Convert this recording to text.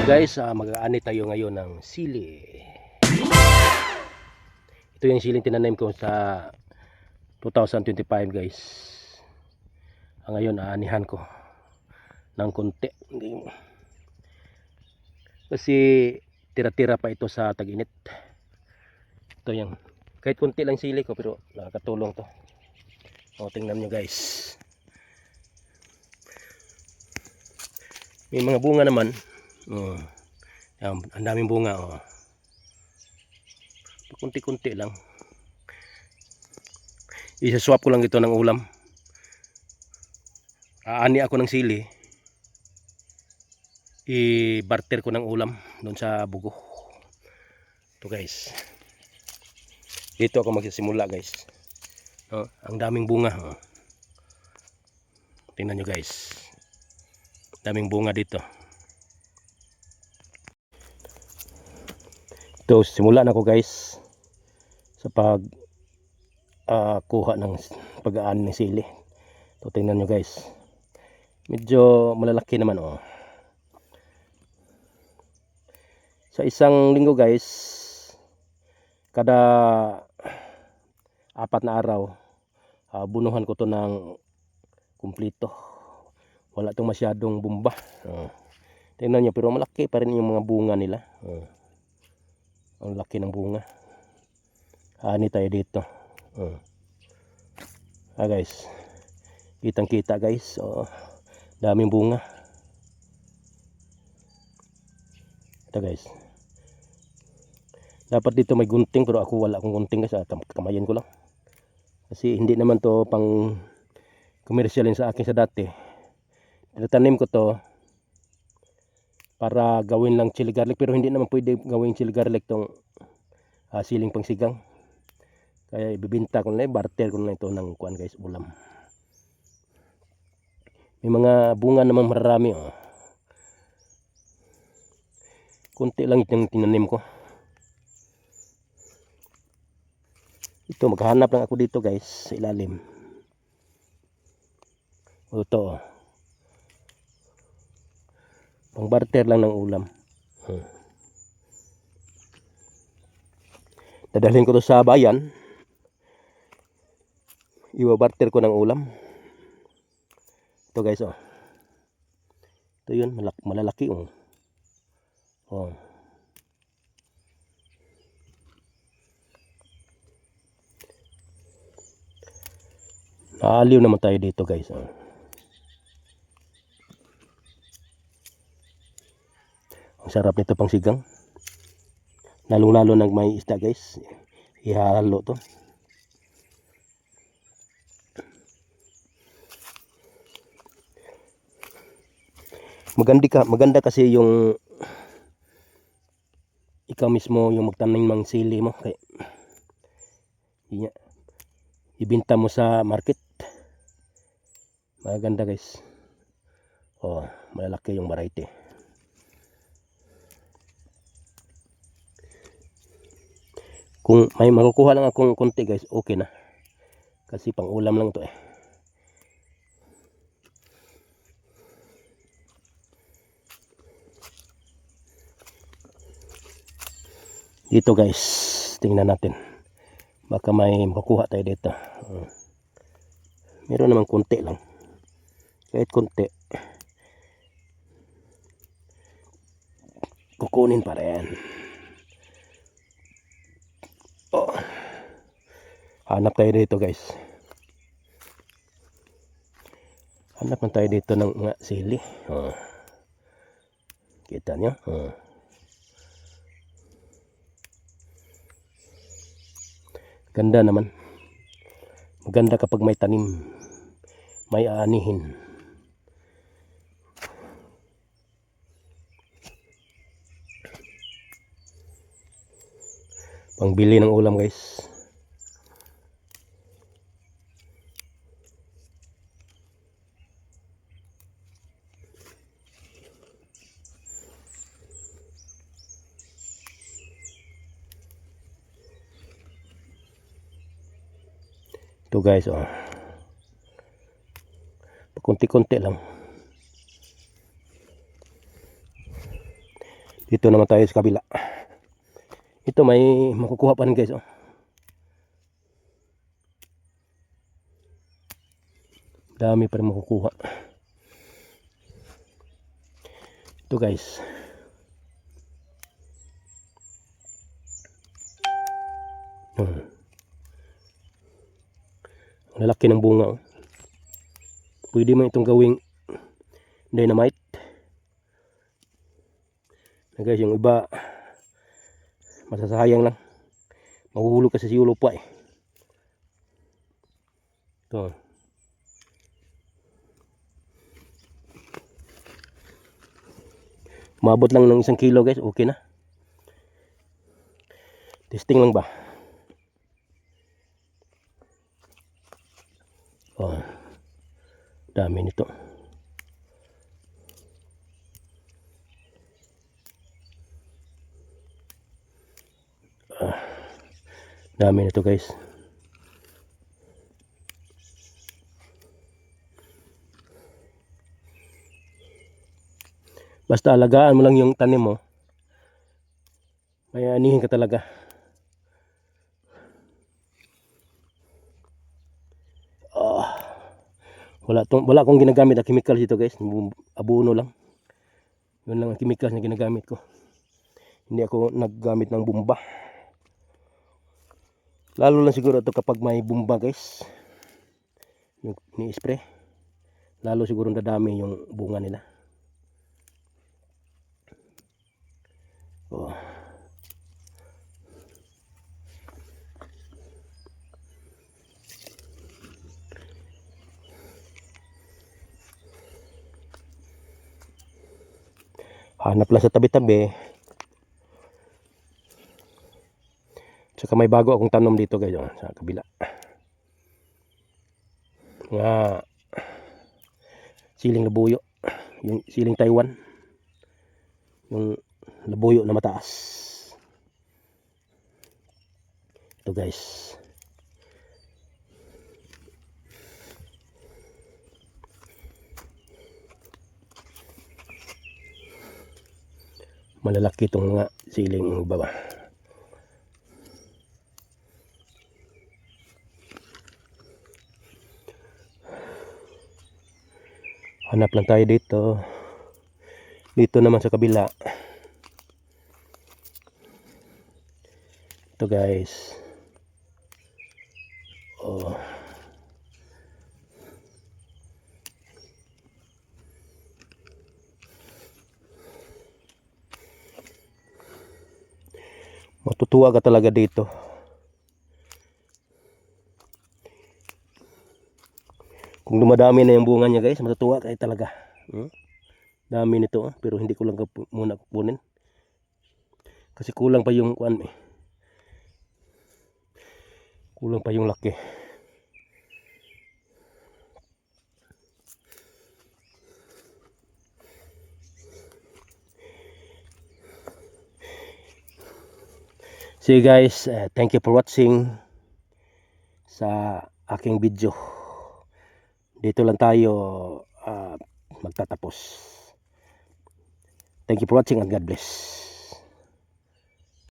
Guys, mag-aani tayo ngayon ng sili. Ito yung siling tinanim ko sa 2025 guys. Ngayon aanihan ko ng konti. Kasi tira-tira pa ito sa tag-init. Ito yung kahit konti lang sili ko pero nakakatulong to. O, tingnan nyo guys. May mga bunga naman. Yan, ang daming bunga. Kunti-kunti lang. Isa-swap ko lang ito ng ulam. Aani ako ng sili. I-barter ko ng ulam doon sa bugo. Ito guys. Dito ako magsisimula guys. Ang daming bunga. Tingnan nyo guys. Daming bunga dito. Ito, simula na ako guys sa pag kuha ng pag-aani ng sili. Ito, tingnan nyo guys. Medyo malalaki naman Sa isang linggo guys, kada 4 na araw, bunuhan ko to ng kumplito. Wala itong masyadong bumba. Tingnan nyo, pero malaki pa rin yung mga bunga nila. Ang laki ng bunga. Ani tayo dito. Guys, kitang kita guys. Daming bunga. Ito guys. Dapat dito may gunting pero ako wala akong gunting guys. Kamayan ko lang. Kasi hindi naman to pang komersyalin sa akin sa dati. Tinatanim ko to para gawin lang chili garlic, pero hindi naman pwede gawin chili garlic tong siling pangsigang. Kaya ibibenta ko na, barter ko na ito ng kuan guys, ulam. May mga bunga naman marami kunti lang itong tinanim ko. Ito, maghanap lang ako dito guys sa ilalim. Ito pang barter lang ng ulam. Dadalhin ko to sa bayan. Iwa-barter ko ng ulam. Ito guys Ito yun, malalaki Naaliw naman tayo dito guys. Ang sarap nito pang sigang. Lalong-lalo nang may isda guys. Ihalo to. Maganda kasi yung ikaw mismo yung magtanim ng sili mo. Kaya ibenta mo sa market. Maganda guys. Malalaki yung variety. Kung may makukuha lang akong konti guys, okay na. Kasi pang ulam lang to Dito guys, tingnan natin. Baka may makukuha tayo dito. Meron naman konti lang. Kahit konti. Kukunin pa rin. Hanap tayo dito guys. Hanap man tayo dito ng mga sili. Kita nyo? Ganda naman. Maganda kapag may tanim. May aanihin. Pangbili ng ulam guys. Ito guys kunti-kunti lang. Dito naman tayo sa kabila. Ito may makukuha pa rin guys. Oh. Dami pa rin makukuha. Ito guys. Ang lalaki ng bunga. Oh. Pwede mo itong gawing dynamite. Na guys, yung iba masasayang lang. Mahuhulog kasi si ulo pa eh. Ito. Umabot lang ng 1 kilo guys, okay na. Testing lang ba? Oh. Dami nito. Dami nito guys. Basta alagaan mo lang yung tanim mo. May anihin ka talaga. Wala akong ginagamit na chemical dito guys. Abono lang. Yun lang ang chemical na ginagamit ko. Hindi ako naggamit ng bumba. Lalo lang siguro ito kapag may bumba guys. Yung ni-spray. Lalo siguro dadami yung bunga nila. Oh. Hanap lang sa tabi-tabi. Saka may bago akong tanom dito guys, sa kabila. Nga siling labuyo, yung siling Taiwan. Yung labuyo na mataas. Ito guys. Malalaki itong mga siling baba. Hanap lang tayo dito. Dito naman sa kabila. Ito guys. Oh. Matutuwa ka talaga dito. Kung dumadami na yung bunga niya guys, matutuwa kayo talaga. Dami nito, pero hindi ko lang muna kukunin. Kasi kulang pa yung kuan eh. Kulang pa yung laki. So guys, thank you for watching sa aking video. Dito lang tayo magtatapos. Thank you for watching and God bless.